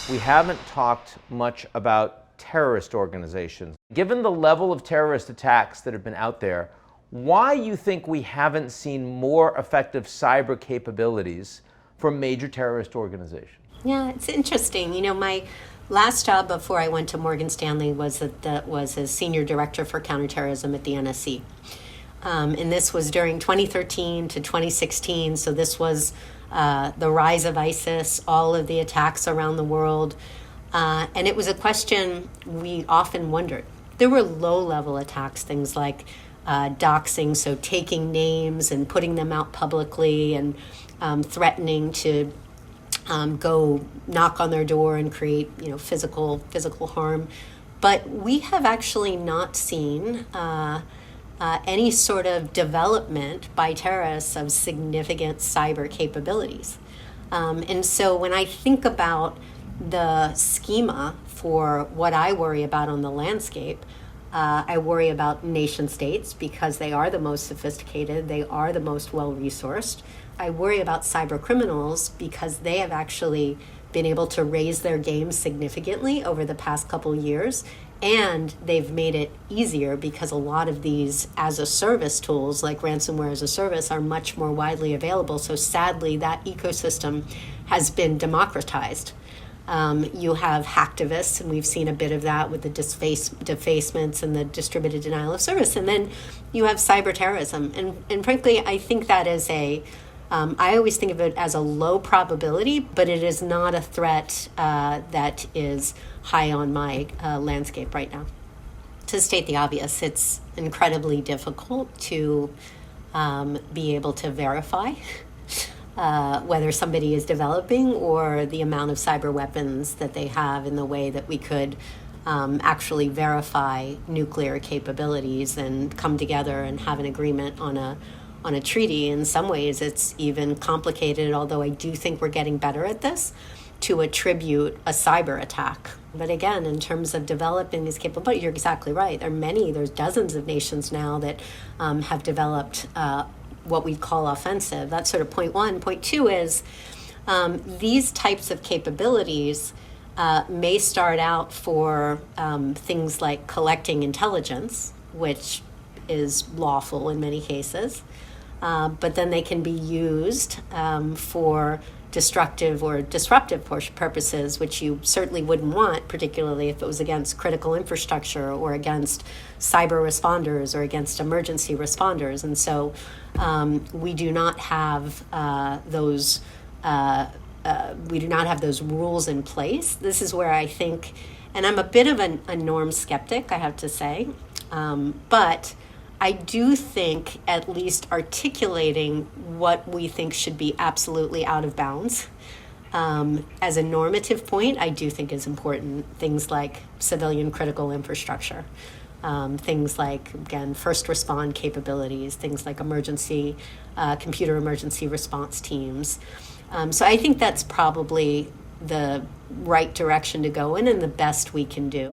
we haven't talked much about terrorist organizations. Given the level of terrorist attacks that have been out there, why you think we haven't seen more effective cyber capabilities from major terrorist organizations? Yeah, it's interesting. You know, my last job before I went to Morgan Stanley was as Senior Director for Counterterrorism at the NSC. And this was during 2013 to 2016. So this was the rise of ISIS, all of the attacks around the world. And it was a question we often wondered. There were low-level attacks, things like doxing, so taking names and putting them out publicly and threatening to go knock on their door and create, physical harm. But we have actually not seen any sort of development by terrorists of significant cyber capabilities. And so when I think about the schema for what I worry about on the landscape, I worry about nation states because they are the most sophisticated, they are the most well-resourced. I worry about cyber criminals because they have actually been able to raise their game significantly over the past couple years, and they've made it easier because a lot of these as-a-service tools, like ransomware as a service, are much more widely available. So sadly, that ecosystem has been democratized. You have hacktivists, and we've seen a bit of that with the defacements and the distributed denial of service. And then you have cyber terrorism. And frankly, I think that is I always think of it as a low probability, but it is not a threat that is high on my landscape right now. To state the obvious, it's incredibly difficult to be able to verify whether somebody is developing or the amount of cyber weapons that they have in the way that we could actually verify nuclear capabilities and come together and have an agreement on a treaty. In some ways, it's even complicated, although I do think we're getting better at this, to attribute a cyber attack. But again, in terms of developing these capabilities, you're exactly right. There's dozens of nations now that have developed what we call offensive. That's sort of point one. Point two is these types of capabilities may start out for things like collecting intelligence, which is lawful in many cases, but then they can be used for destructive or disruptive purposes, which you certainly wouldn't want, particularly if it was against critical infrastructure or against cyber responders or against emergency responders. And so we do not have those rules in place. This is where I think, and I'm a bit of a norm skeptic, I have to say, but I do think at least articulating what we think should be absolutely out of bounds as a normative point, I do think is important. Things like civilian critical infrastructure, things like, again, first respond capabilities, things like computer emergency response teams. So I think that's probably the right direction to go in and the best we can do.